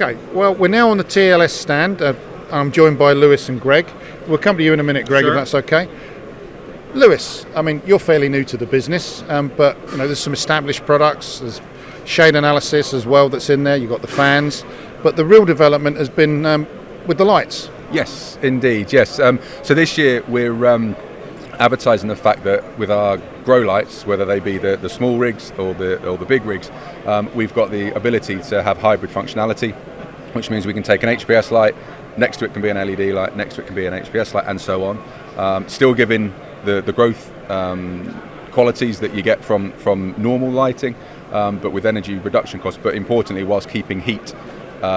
Okay, well, we're now on the TLS stand. I'm joined by Lewis and Greg. We'll come to you in a minute, Greg, Sure. if that's okay. Lewis, I mean, you're fairly new to the business, but there's some established products. There's shade analysis as well that's in there. You've got the fans, but the real development has been with the lights. Yes, indeed, yes. So this year we're advertising the fact that with our grow lights, whether they be the small rigs or the big rigs, we've got the ability to have hybrid functionality, which means we can take an HPS light, next to it can be an LED light, next to it can be an HPS light, and so on. Still giving the growth qualities that you get from normal lighting, but with energy reduction costs, but importantly whilst keeping heat,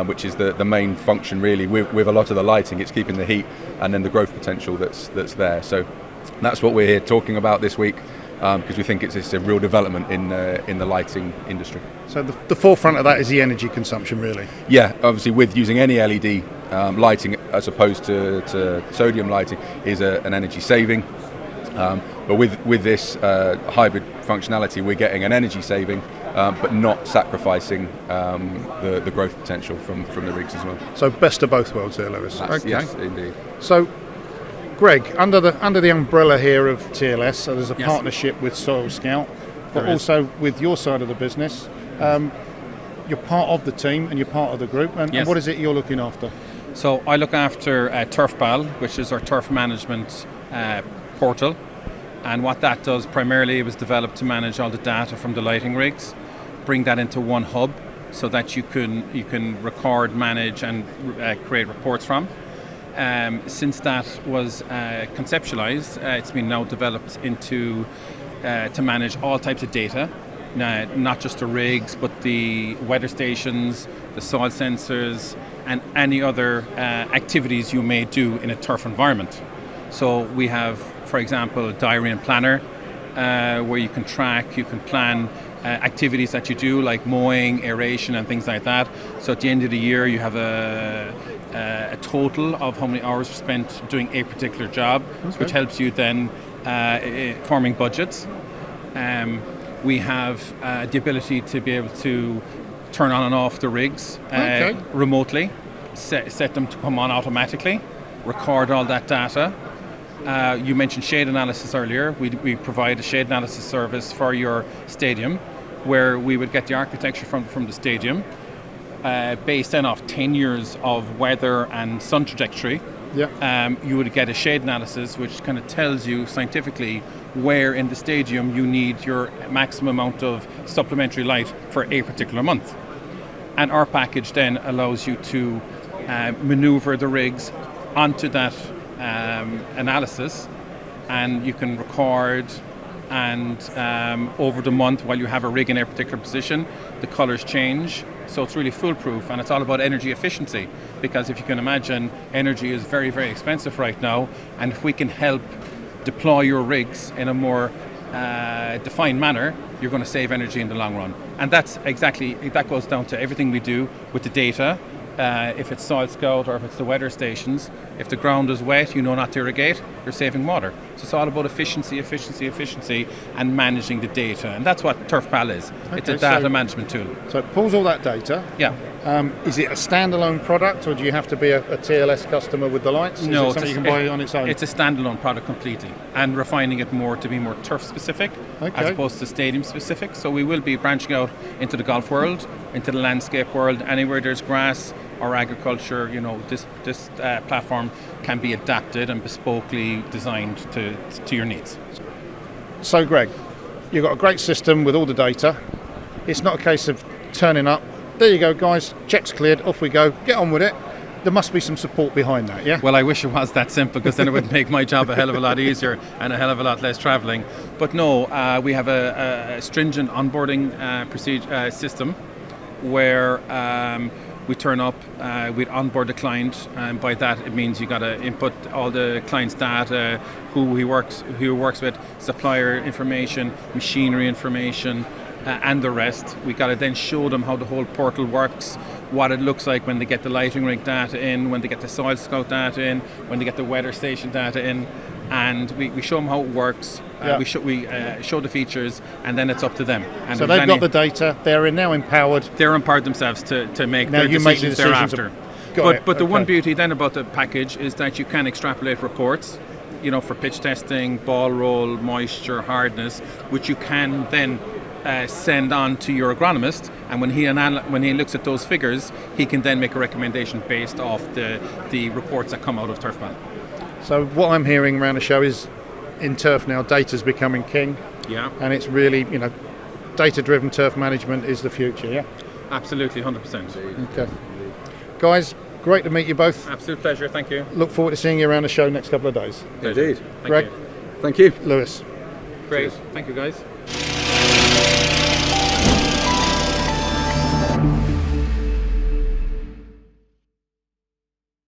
which is the main function really. With a lot of the lighting, it's keeping the heat and then the growth potential that's there. So that's what we're here talking about this week, because we think it's a real development in the lighting industry. So the forefront of that is the energy consumption, really. Yeah, obviously with using any LED lighting as opposed to sodium lighting is an energy saving. But with this hybrid functionality, we're getting an energy saving, but not sacrificing the growth potential from the rigs as well. So best of both worlds there, Lewis. Okay. Yes, indeed. So, Greg, under the umbrella here of TLS, so there's a Yes. partnership with Soil Scout, but There is. also with your side of the business. You're part of the team and you're part of the group. And Yes. what is it you're looking after? So I look after TurfPal, which is our turf management portal. And what that does primarily, it was developed to manage all the data from the lighting rigs, bring that into one hub so that you can record, manage and create reports from. Since that was conceptualized, it's been now developed into to manage all types of data, not just the rigs, but the weather stations, the soil sensors, and any other activities you may do in a turf environment. So we have, for example, a diary and planner, where you can track, you can plan activities that you do, like mowing, aeration, and things like that. So at the end of the year, you have a total of how many hours are spent doing a particular job, which helps you then forming budgets. We have the ability to be able to turn on and off the rigs remotely, set them to come on automatically, record all that data. You mentioned shade analysis earlier. We provide a shade analysis service for your stadium, where we would get the architecture from the stadium, based then off 10 years of weather and sun trajectory. Yeah. You would get a shade analysis which kind of tells you scientifically where in the stadium you need your maximum amount of supplementary light for a particular month. And our package then allows you to maneuver the rigs onto that analysis, and you can record, and over the month while you have a rig in a particular position, the colors change. So it's really foolproof, and it's all about energy efficiency, because if you can imagine, energy is very, very expensive right now, and if we can help deploy your rigs in a more defined manner, you're going to save energy in the long run. And that goes down to everything we do with the data. If it's Soil Scout or if it's the weather stations, if the ground is wet, you know not to irrigate, you're saving water. So it's all about efficiency, and managing the data. And that's what TurfPal is. It's a data management tool. So it pulls all that data. Yeah. Is it a standalone product, or do you have to be a TLS customer with the lights? No, is it something you can buy on its own? It's a standalone product completely, and refining it more to be more turf specific as opposed to stadium specific. So we will be branching out into the golf world, into the landscape world, anywhere there's grass or agriculture. This platform can be adapted and bespokely designed to your needs. So, Greg, you've got a great system with all the data. It's not a case of turning up. There you go, guys. Check's cleared. Off we go. Get on with it. There must be some support behind that, yeah? Well, I wish it was that simple, because then it would make my job a hell of a lot easier and a hell of a lot less travelling. But no, we have a stringent onboarding procedure system where we turn up, we onboard the client, and by that it means you got to input all the client's data, who he works with, supplier information, machinery information, and the rest. We got to then show them how the whole portal works, what it looks like when they get the lighting rig data in, when they get the Soil Scout data in, when they get the weather station data in. and we show them how it works. Yeah. We show the features, and then it's up to them. And So if they've there's got the data. They're now empowered. they're empowered themselves to make Now their you make the decisions decisions thereafter. Got it. But the one Okay. beauty then about the package is that you can extrapolate reports, for pitch testing, ball roll, moisture, hardness, which you can then send on to your agronomist, and when he looks at those figures, he can then make a recommendation based off the reports that come out of TurfPal. So what I'm hearing around the show is, in turf now, data's becoming king. Yeah, And it's really, data-driven turf management is the future. Yeah. absolutely, 100%. Okay. Guys, great to meet you both. Absolute pleasure. Thank you. Look forward to seeing you around the show next couple of days. Indeed. Thank Greg, you. Thank you. Lewis. Great. Thank you, guys.